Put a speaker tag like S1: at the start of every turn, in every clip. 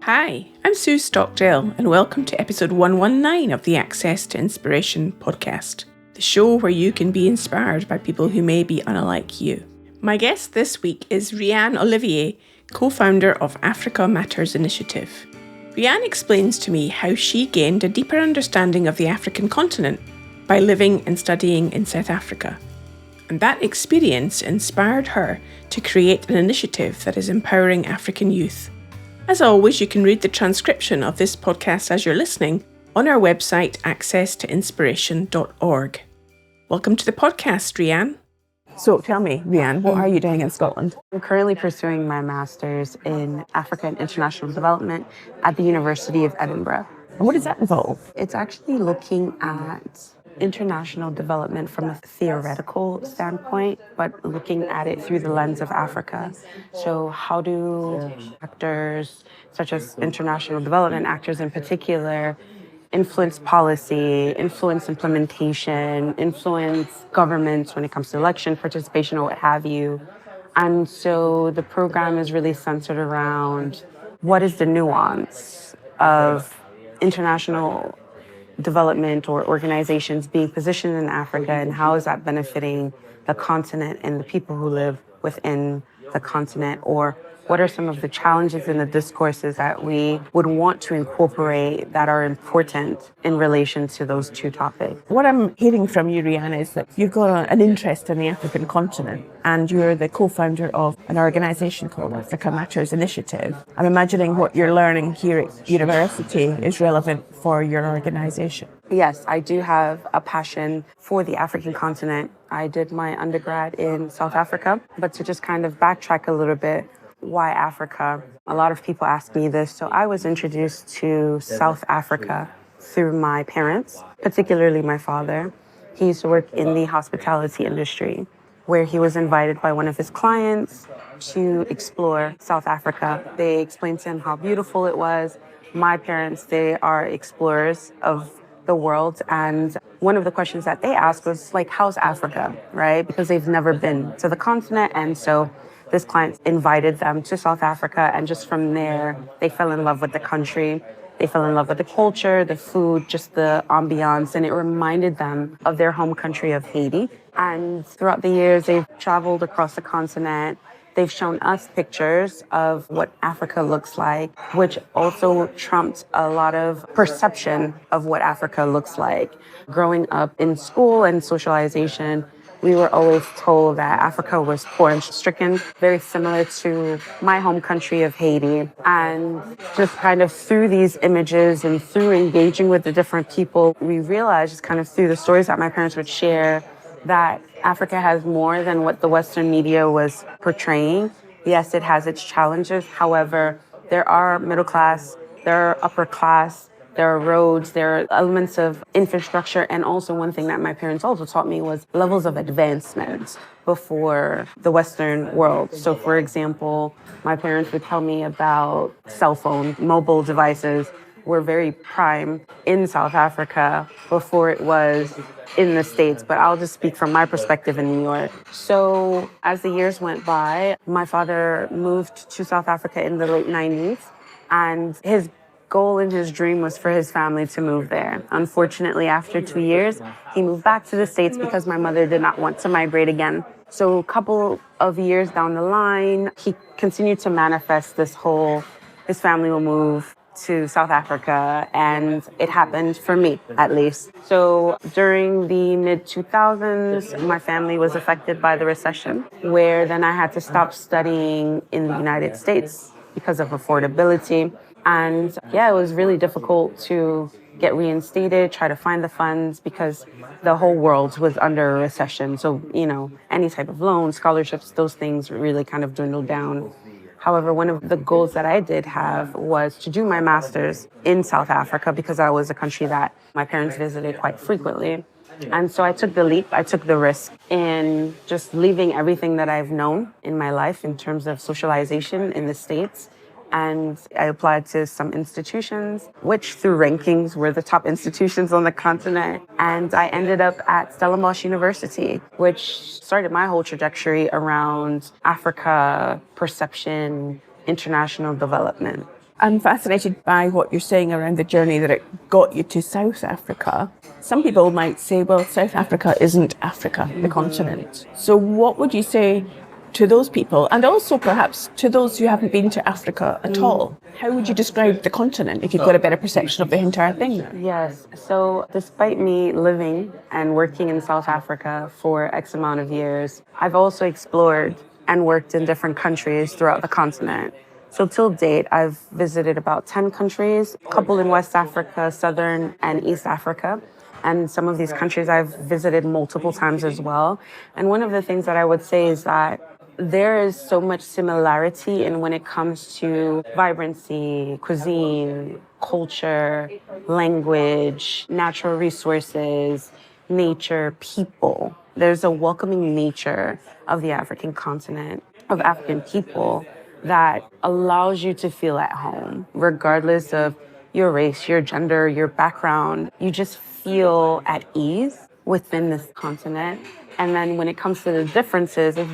S1: Hi, I'm Sue Stockdale, and welcome to episode 119 of the Access to Inspiration podcast, the show where you can be inspired by people who may be unlike you. My guest this week is Reanne Olivier, co-founder of Africa Matters Initiative. Reanne explains to me how she gained a deeper understanding of the African continent by living and studying in South Africa. And that experience inspired her to create an initiative that is empowering African youth. As always, you can read the transcription of this podcast as you're listening on our website, accesstoinspiration.org. Welcome to the podcast, Reanne. So tell me, Reanne, what are you doing in Scotland?
S2: I'm currently pursuing my master's in Africa and International Development at the University of Edinburgh.
S1: And what does that involve?
S2: It's actually looking at international development from a theoretical standpoint, but looking at it through the lens of Africa. So how do actors, such as international development actors in particular, influence policy, influence implementation, influence governments when it comes to election participation or what have you. And so the program is really centered around what is the nuance of international development or organizations being positioned in Africa, and how is that benefiting the continent and the people who live within the continent, or what are some of the challenges in the discourses that we would want to incorporate that are important in relation to those two topics.
S1: What I'm hearing from you, Reanne, is that you've got an interest in the African continent and you're the co-founder of an organisation called Africa Matters Initiative. I'm imagining what you're learning here at university is relevant for your organisation.
S2: Yes, I do have a passion for the African continent. I did my undergrad in South Africa, but to just kind of backtrack a little bit, why Africa? A lot of people ask me this. So I was introduced to South Africa through my parents, particularly my father. He used to work in the hospitality industry, where he was invited by one of his clients to explore South Africa. They explained to him how beautiful it was. My parents, they are explorers of the world. And one of the questions that they asked was like, how's Africa, right? Because they've never been to the continent. And so this client invited them to South Africa, and just from there, they fell in love with the country. They fell in love with the culture, the food, just the ambiance, and it reminded them of their home country of Haiti. And throughout the years, they've traveled across the continent. They've shown us pictures of what Africa looks like, which also trumped a lot of perception of what Africa looks like. Growing up in school and socialization, we were always told that Africa was poor and stricken, very similar to my home country of Haiti. And just kind of through these images and through engaging with the different people, we realized just kind of through the stories that my parents would share that Africa has more than what the Western media was portraying. Yes, it has its challenges. However, there are middle class, there are upper class, there are roads, there are elements of infrastructure. And also one thing that my parents also taught me was levels of advancement before the Western world. So for example, my parents would tell me about cell phone, mobile devices were very prime in South Africa before it was in the States, but I'll just speak from my perspective in New York. So as the years went by, my father moved to South Africa in the late 90s, and his goal and his dream was for his family to move there. Unfortunately, after 2 years, he moved back to the States because my mother did not want to migrate again. So a couple of years down the line, he continued to manifest this whole, his family will move to South Africa, and it happened for me, at least. So during the mid-2000s, my family was affected by the recession, where then I had to stop studying in the United States because of affordability. And yeah, it was really difficult to get reinstated, try to find the funds, because the whole world was under a recession. So, you know, any type of loans, scholarships, those things really kind of dwindled down. However, one of the goals that I did have was to do my master's in South Africa, because that was a country that my parents visited quite frequently. And so I took the leap, I took the risk in just leaving everything that I've known in my life in terms of socialization in the States. And I applied to some institutions, which through rankings were the top institutions on the continent. And I ended up at Stellenbosch University, which started my whole trajectory around Africa, perception, international development.
S1: I'm fascinated by what you're saying around the journey that it got you to South Africa. Some people might say, well, South Africa isn't Africa, the continent. So what would you say to those people, and also perhaps to those who haven't been to Africa at all? How would you describe the continent if you've got a better perception of the entire thing there?
S2: Yes. So despite me living and working in South Africa for X amount of years, I've also explored and worked in different countries throughout the continent. So till date, I've visited about 10 countries, a couple in West Africa, Southern and East Africa. And some of these countries I've visited multiple times as well. And one of the things that I would say is that there is so much similarity in when it comes to vibrancy, cuisine, culture, language, natural resources, nature, people. There's a welcoming nature of the African continent, of African people, that allows you to feel at home, regardless of your race, your gender, your background. You just feel at ease within this continent. And then when it comes to the differences, it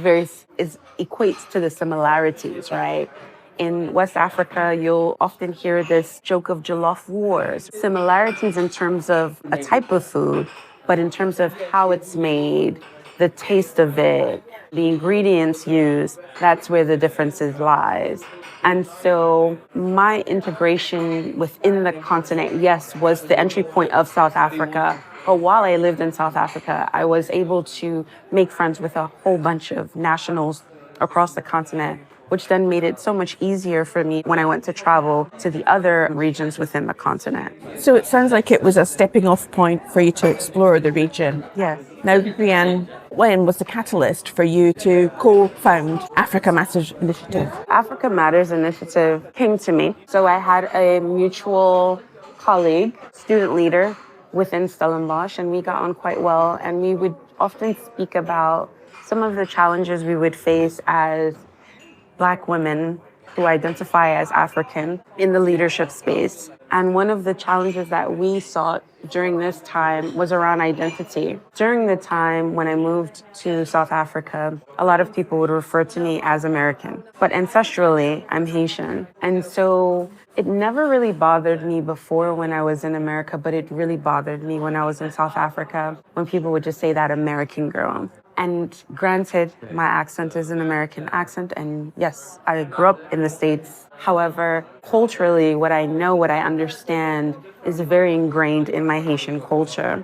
S2: equates to the similarities, right? In West Africa, you'll often hear this joke of jollof wars. Similarities in terms of a type of food, but in terms of how it's made, the taste of it, the ingredients used, that's where the differences lies. And so my integration within the continent, yes, was the entry point of South Africa. But while I lived in South Africa, I was able to make friends with a whole bunch of nationals across the continent, which then made it so much easier for me when I went to travel to the other regions within the continent.
S1: So it sounds like it was a stepping off point for you to explore the region.
S2: Yes.
S1: Now, Reanne, when was the catalyst for you to co-found Africa Matters Initiative?
S2: Africa Matters Initiative came to me. So I had a mutual colleague, student leader within Stellenbosch, and we got on quite well. And we would often speak about some of the challenges we would face as Black women who identify as African in the leadership space. And one of the challenges that we saw during this time was around identity. During the time when I moved to South Africa, a lot of people would refer to me as American, but ancestrally, I'm Haitian. And so it never really bothered me before when I was in America, but it really bothered me when I was in South Africa, when people would just say that American girl. And granted, my accent is an American accent, and yes, I grew up in the States. However, culturally, what I know, what I understand is very ingrained in my Haitian culture.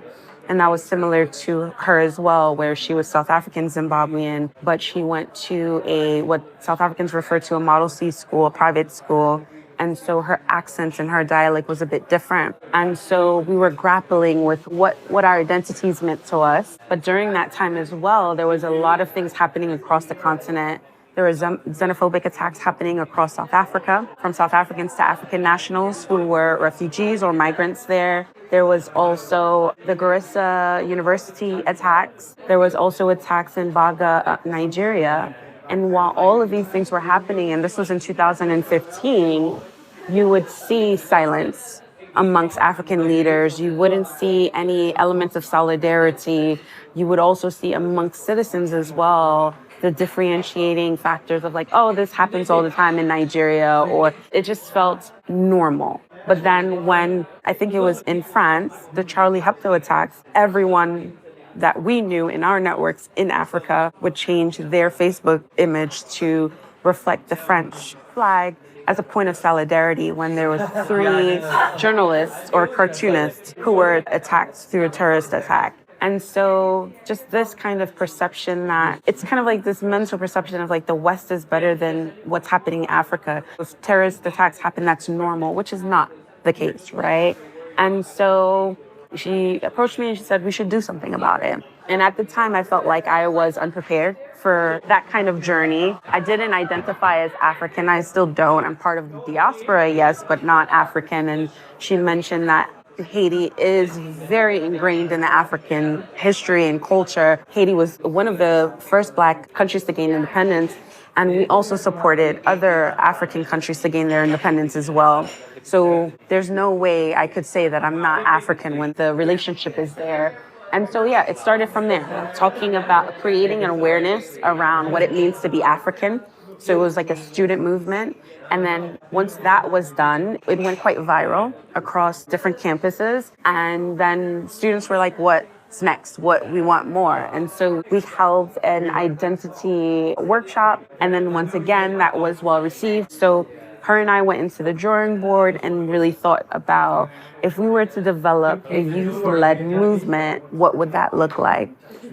S2: And that was similar to her as well, where she was South African Zimbabwean, but she went to what South Africans refer to a Model C school, a private school. And so her accent and her dialect was a bit different. And so we were grappling with what our identities meant to us. But during that time as well, there was a lot of things happening across the continent. There were xenophobic attacks happening across South Africa, from South Africans to African nationals who were refugees or migrants there. There was also the Garissa University attacks. There was also attacks in Baga, Nigeria. And while all of these things were happening, and this was in 2015, you would see silence amongst African leaders. You wouldn't see any elements of solidarity. You would also see amongst citizens as well the differentiating factors of like, oh, this happens all the time in Nigeria, or it just felt normal. But then when, I think it was in France, the Charlie Hebdo attacks, everyone that we knew in our networks in Africa would change their Facebook image to reflect the French flag as a point of solidarity when there was 3 journalists or cartoonists who were attacked through a terrorist attack. And so just this kind of perception that it's kind of like this mental perception of like the West is better than what's happening in Africa. If terrorist attacks happen, that's normal, which is not the case, right? And so she approached me and she said, we should do something about it. And at the time, I felt like I was unprepared for that kind of journey. I didn't identify as African. I still don't. I'm part of the diaspora, yes, but not African. And she mentioned that Haiti is very ingrained in the African history and culture. Haiti was one of the first Black countries to gain independence. And we also supported other African countries to gain their independence as well. So there's no way I could say that I'm not African when the relationship is there. And so, yeah, it started from there, talking about creating an awareness around what it means to be African So it was like a student movement. And then once that was done, it went quite viral across different campuses. And then students were like, what's next? We want more. And so we held an identity workshop. And then once again, that was well received. So her and I went into the drawing board and really thought about, if we were to develop a youth-led movement, what would that look like?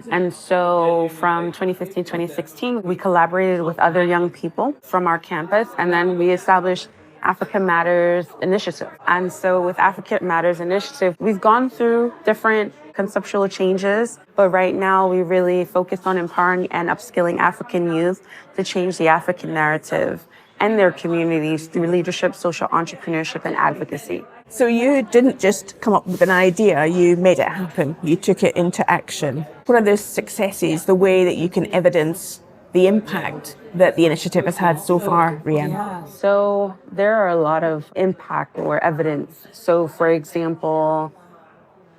S2: And so from 2015, 2016, we collaborated with other young people from our campus, and then we established Africa Matters Initiative. And so with Africa Matters Initiative, we've gone through different conceptual changes, but right now we really focus on empowering and upskilling African youth to change the African narrative and their communities through leadership, social entrepreneurship, and advocacy.
S1: So you didn't just come up with an idea, you made it happen. You took it into action. What are those successes, the way that you can evidence the impact that the initiative has had so far, Reanne?
S2: Yeah, so there are a lot of impact or evidence. So for example,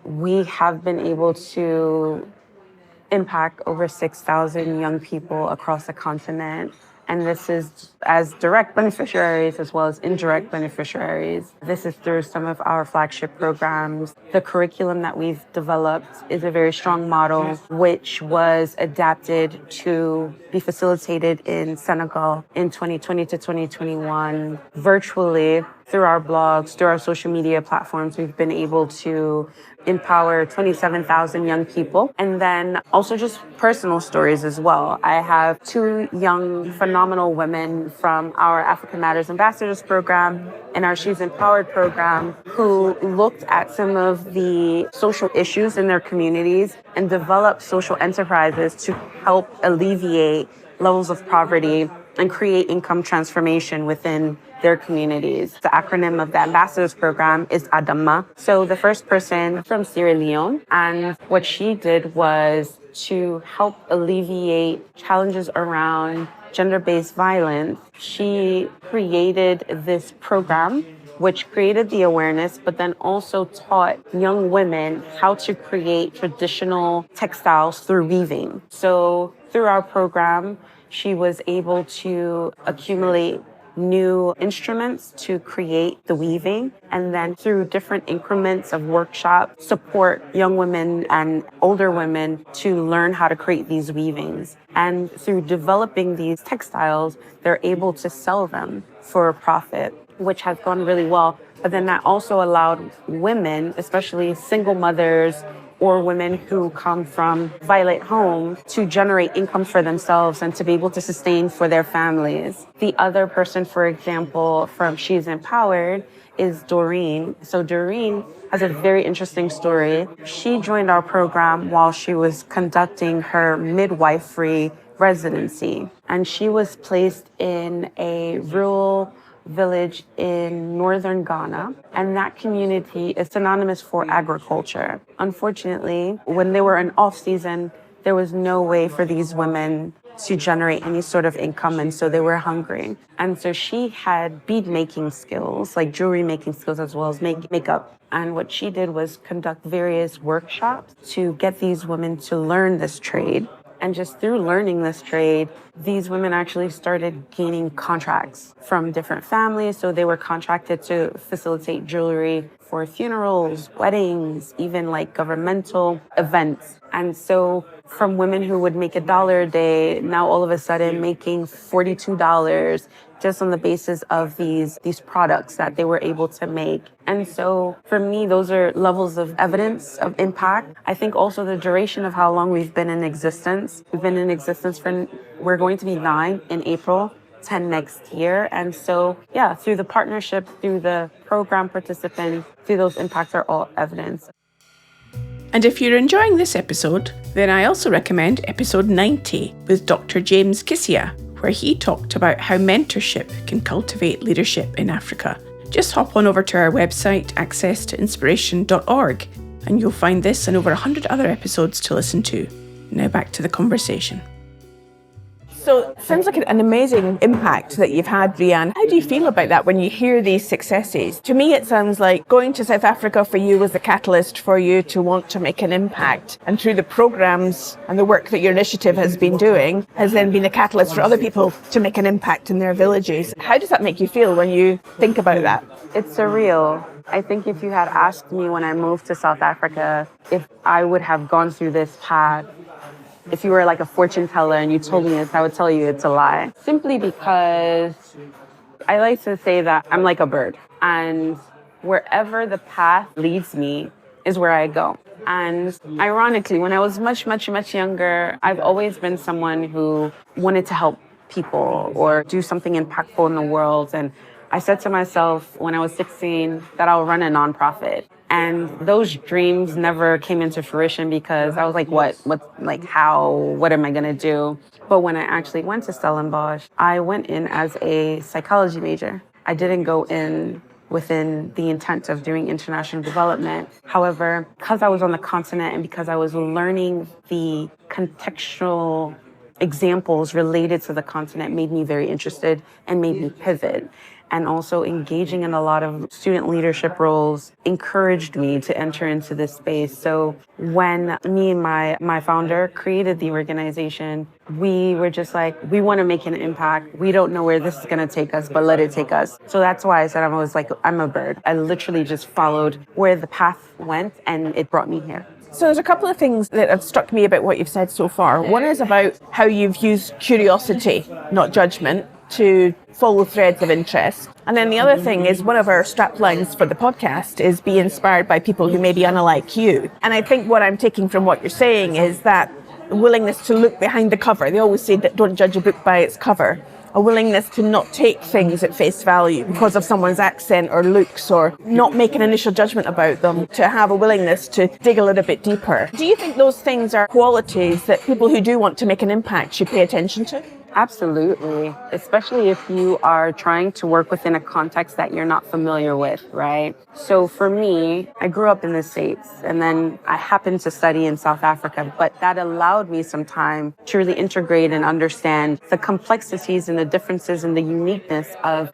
S2: we have been able to impact over 6,000 young people across the continent. And this is as direct beneficiaries as well as indirect beneficiaries. This is through some of our flagship programs. The curriculum that we've developed is a very strong model, which was adapted to be facilitated in Senegal in 2020 to 2021. Virtually, through our blogs, through our social media platforms, we've been able to empower 27,000 young people. And then also just personal stories as well. I have 2 young, phenomenal women from our Africa Matters Ambassadors program and our She's Empowered program who looked at some of the social issues in their communities and developed social enterprises to help alleviate levels of poverty and create income transformation within their communities. The acronym of the ambassadors program is ADAMA. So the first person from Sierra Leone, and what she did was to help alleviate challenges around gender-based violence. She created this program which created the awareness, but then also taught young women how to create traditional textiles through weaving. So through our program, she was able to accumulate new instruments to create the weaving, and then through different increments of workshops, support young women and older women to learn how to create these weavings. And through developing these textiles, they're able to sell them for a profit, which has gone really well. But then that also allowed women, especially single mothers, or women who come from violent homes, to generate income for themselves and to be able to sustain for their families. The other person, for example, from She's Empowered is Doreen. So Doreen has a very interesting story. She joined our program while she was conducting her midwifery residency, and she was placed in a rural village in northern Ghana, and that community is synonymous for agriculture. Unfortunately, when they were in off-season, there was no way for these women to generate any sort of income, and so they were hungry. And so she had bead making skills, like jewelry making skills, as well as makeup. And what she did was conduct various workshops to get these women to learn this trade. And just through learning this trade, these women actually started gaining contracts from different families. So they were contracted to facilitate jewelry for funerals, weddings, even like governmental events. And so from women who would make $1 a day, now all of a sudden making $42 just on the basis of these products that they were able to make. And so for me, those are levels of evidence of impact. I think also the duration of how long we've been in existence. We've been in existence we're going to be 9 in April, 10 next year. And so, yeah, through the partnership, through the program participants, through those impacts are all evidence.
S1: And if you're enjoying this episode, then I also recommend episode 90 with Dr. James Kissia, where he talked about how mentorship can cultivate leadership in Africa. Just hop on over to our website, accesstoinspiration.org, and you'll find this and over 100 other episodes to listen to. Now back to the conversation. So it sounds like an amazing impact that you've had, Reanne. How do you feel about that when you hear these successes? To me, it sounds like going to South Africa for you was the catalyst for you to want to make an impact. And through the programs and the work that your initiative has been doing, has then been a catalyst for other people to make an impact in their villages. How does that make you feel when you think about that?
S2: It's surreal. I think if you had asked me when I moved to South Africa if I would have gone through this path, if you were like a fortune teller and you told me this, I would tell you it's a lie. Simply because I like to say that I'm like a bird, and wherever the path leads me is where I go. And ironically, when I was much, much, much younger, I've always been someone who wanted to help people or do something impactful in the world. And I said to myself when I was 16 that I'll run a nonprofit. And those dreams never came into fruition because I was like, what am I going to do? But when I actually went to Stellenbosch, I went in as a psychology major. I didn't go in within the intent of doing international development. However, because I was on the continent and because I was learning the contextual examples related to the continent made me very interested and made me pivot. And also engaging in a lot of student leadership roles encouraged me to enter into this space. So when me and my founder created the organization, we were just like, we want to make an impact. We don't know where this is going to take us, but let it take us. So that's why I said I'm a bird. I literally just followed where the path went and it brought me here.
S1: So there's a couple of things that have struck me about what you've said so far. One is about how you've used curiosity, not judgment, to follow threads of interest. And then the other thing is one of our strap lines for the podcast is be inspired by people who may be unlike you. And I think what I'm taking from what you're saying is that willingness to look behind the cover. They always say that don't judge a book by its cover. A willingness to not take things at face value because of someone's accent or looks or not make an initial judgment about them, to have a willingness to dig a little bit deeper. Do you think those things are qualities that people who do want to make an impact should pay attention to?
S2: Absolutely, especially if you are trying to work within a context that you're not familiar with, right? So for me, I grew up in the States and then I happened to study in South Africa, but that allowed me some time to really integrate and understand the complexities and the differences and the uniqueness of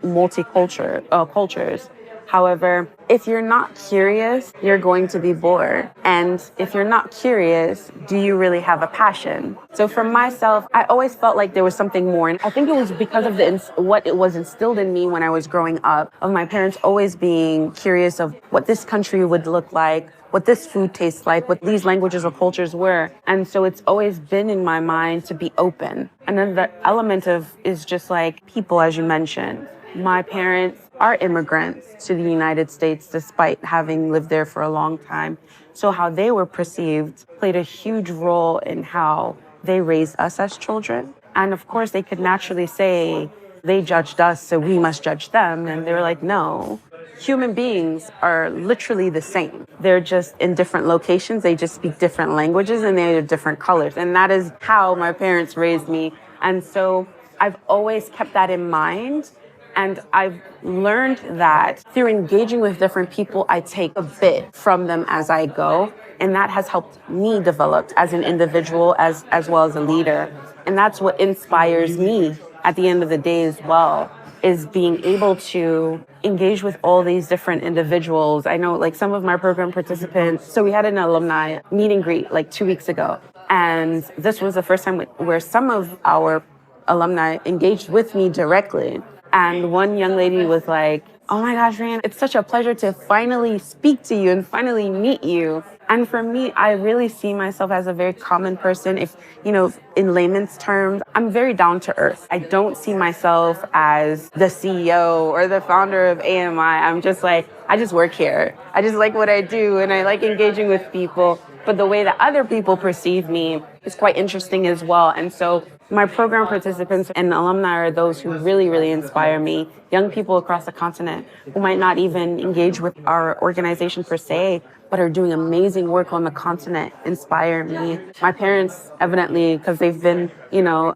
S2: cultures. However, if you're not curious, you're going to be bored. And if you're not curious, do you really have a passion? So for myself, I always felt like there was something more. And I think it was because of what it was instilled in me when I was growing up, of my parents always being curious of what this country would look like, what this food tastes like, what these languages or cultures were. And so it's always been in my mind to be open. And then the element of is just like people, as you mentioned. My parents are immigrants to the United States despite having lived there for a long time. So how they were perceived played a huge role in how they raised us as children. And of course, they could naturally say they judged us, so we must judge them. And they were like, no, human beings are literally the same. They're just in different locations. They just speak different languages and they're different colors. And that is how my parents raised me. And so I've always kept that in mind. And I've learned that through engaging with different people, I take a bit from them as I go. And that has helped me develop as an individual, as well as a leader. And that's what inspires me at the end of the day as well, is being able to engage with all these different individuals. I know like some of my program participants, so we had an alumni meet and greet like 2 weeks ago. And this was the first time where some of our alumni engaged with me directly. And one young lady was like, oh my gosh, Reanne, it's such a pleasure to finally speak to you and finally meet you. And for me, I really see myself as a very common person. If, in layman's terms, I'm very down to earth. I don't see myself as the CEO or the founder of AMI. I'm just like, I just work here. I just like what I do and I like engaging with people. But the way that other people perceive me is quite interesting as well. And so my program participants and alumni are those who really, really inspire me. Young people across the continent who might not even engage with our organization per se, but are doing amazing work on the continent inspire me. My parents, evidently, because they've been,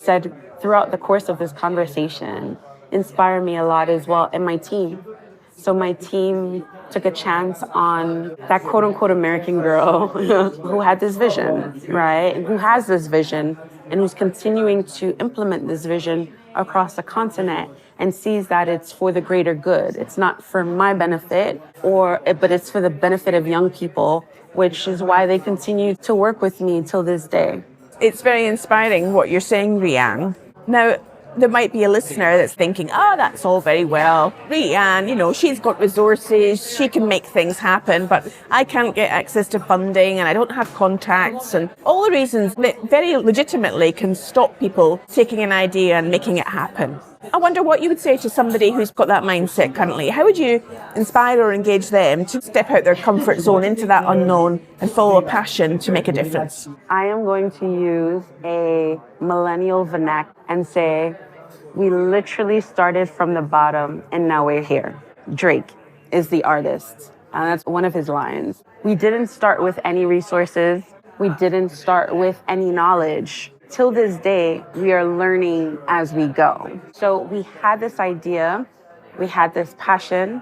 S2: said throughout the course of this conversation, inspire me a lot as well. And my team. So my team took a chance on that quote unquote American girl who had this vision, right? Who has this vision and who's continuing to implement this vision across the continent and sees that it's for the greater good. It's not for my benefit, but it's for the benefit of young people, which is why they continue to work with me till this day.
S1: It's very inspiring what you're saying, Reanne. Now, there might be a listener that's thinking, that's all very well. Reanne, she's got resources, she can make things happen, but I can't get access to funding and I don't have contacts, and all the reasons that very legitimately can stop people taking an idea and making it happen. I wonder what you would say to somebody who's got that mindset currently. How would you inspire or engage them to step out their comfort zone into that unknown and follow a passion to make a difference?
S2: I am going to use a millennial vernacular and say, we literally started from the bottom and now we're here. Drake is the artist. And that's one of his lines. We didn't start with any resources. We didn't start with any knowledge. Till this day, we are learning as we go. So we had this idea, we had this passion,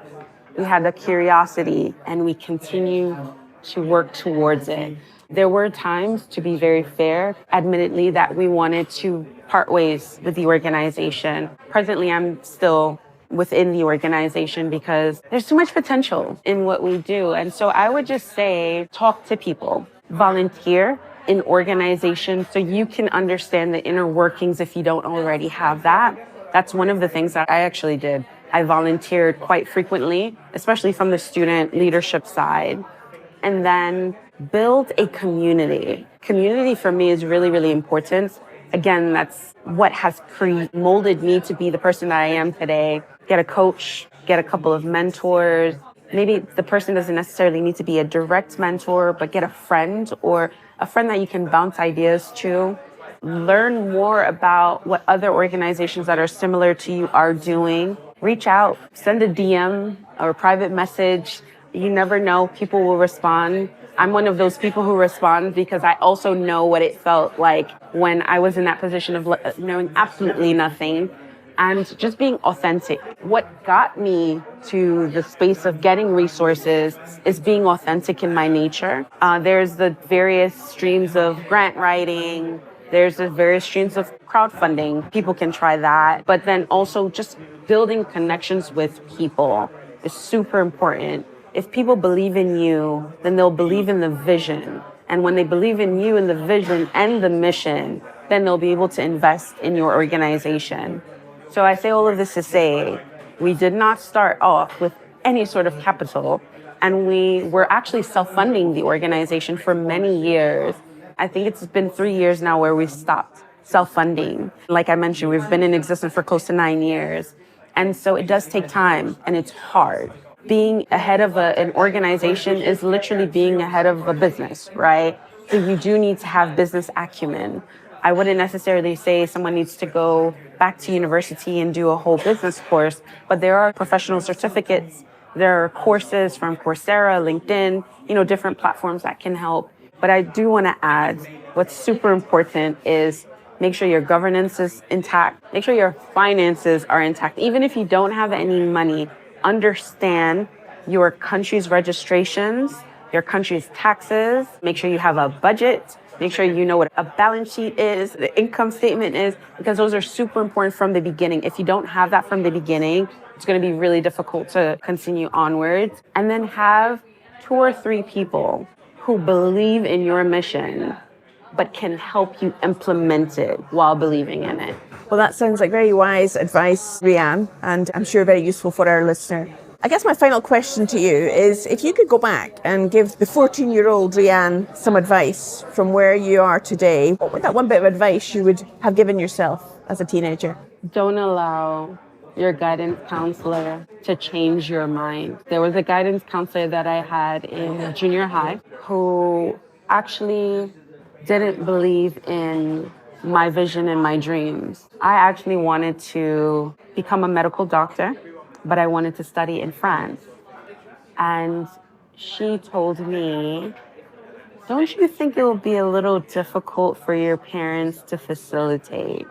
S2: we had the curiosity, and we continue to work towards it. There were times, to be very fair, admittedly, that we wanted to part ways with the organization. Presently, I'm still within the organization because there's too much potential in what we do. And so I would just say, talk to people, volunteer in organizations so you can understand the inner workings if you don't already have that. That's one of the things that I actually did. I volunteered quite frequently, especially from the student leadership side. And then build a community. Community for me is really, really important. Again, that's what has molded me to be the person that I am today. Get a coach, get a couple of mentors. Maybe the person doesn't necessarily need to be a direct mentor, but get a friend or a friend that you can bounce ideas to. Learn more about what other organizations that are similar to you are doing. Reach out, send a DM or a private message. You never know, people will respond. I'm one of those people who respond because I also know what it felt like when I was in that position of knowing absolutely nothing and just being authentic. What got me to the space of getting resources is being authentic in my nature. There's the various streams of grant writing. There's the various streams of crowdfunding. People can try that. But then also just building connections with people is super important. If people believe in you, then they'll believe in the vision. And when they believe in you and the vision and the mission, then they'll be able to invest in your organization. So I say all of this to say, we did not start off with any sort of capital, and we were actually self-funding the organization for many years. I think it's been 3 years now where we stopped self-funding. Like I mentioned, we've been in existence for close to 9 years. And so it does take time and it's hard. Being ahead of an organization is literally being ahead of a business, right? So you do need to have business acumen. I wouldn't necessarily say someone needs to go back to university and do a whole business course, but there are professional certificates. There are courses from Coursera, LinkedIn, different platforms that can help. But I do want to add, what's super important is make sure your governance is intact. Make sure your finances are intact. Even if you don't have any money, understand your country's registrations, your country's taxes. Make sure you have a budget. Make sure you know what a balance sheet is, the income statement is, because those are super important from the beginning. If you don't have that from the beginning, it's going to be really difficult to continue onwards. And then have 2 or 3 people who believe in your mission, but can help you implement it while believing in it.
S1: Well, that sounds like very wise advice, Reanne, and I'm sure very useful for our listener. I guess my final question to you is, if you could go back and give the 14-year-old Reanne some advice from where you are today, what would that one bit of advice you would have given yourself as a teenager?
S2: Don't allow your guidance counselor to change your mind. There was a guidance counselor that I had in junior high who actually didn't believe in my vision and my dreams. I actually wanted to become a medical doctor, but I wanted to study in France. And she told me, don't you think it will be a little difficult for your parents to facilitate?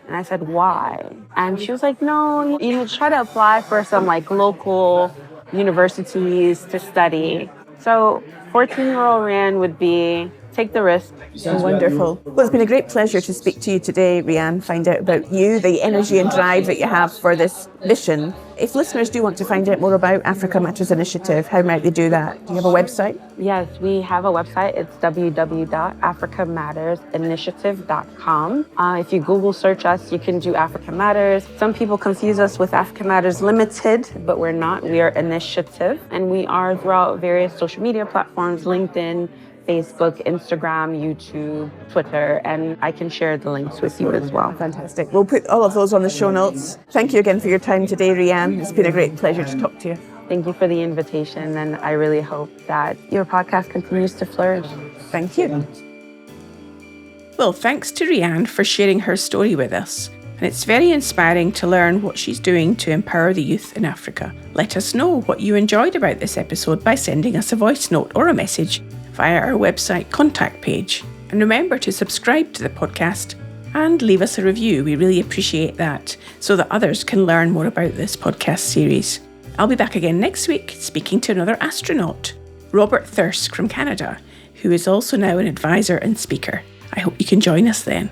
S2: And I said, why? And she was like, no, you try to apply for some local universities to study. So 14-year-old Reanne would be take the risk.
S1: Wonderful. Well, it's been a great pleasure to speak to you today, Reanne, find out about you, the energy and drive that you have for this mission. If listeners do want to find out more about Africa Matters Initiative, how might they do that? Do you have a website?
S2: Yes, we have a website. It's www.africamattersinitiative.com. If you Google search us, you can do Africa Matters. Some people confuse us with Africa Matters Limited, but we're not. We are Initiative, and we are throughout various social media platforms, LinkedIn, Facebook, Instagram, YouTube, Twitter, and I can share the links with you as well.
S1: Fantastic. We'll put all of those on the show notes. Thank you again for your time today, Reanne. It's been a great pleasure to talk to you.
S2: Thank you for the invitation, and I really hope that your podcast continues to flourish.
S1: Thank you. Well, thanks to Reanne for sharing her story with us. And it's very inspiring to learn what she's doing to empower the youth in Africa. Let us know what you enjoyed about this episode by sending us a voice note or a message via our website contact page. And remember to subscribe to the podcast and leave us a review. We really appreciate that so that others can learn more about this podcast series. I'll be back again next week speaking to another astronaut, Robert Thirsk from Canada, who is also now an advisor and speaker. I hope you can join us then.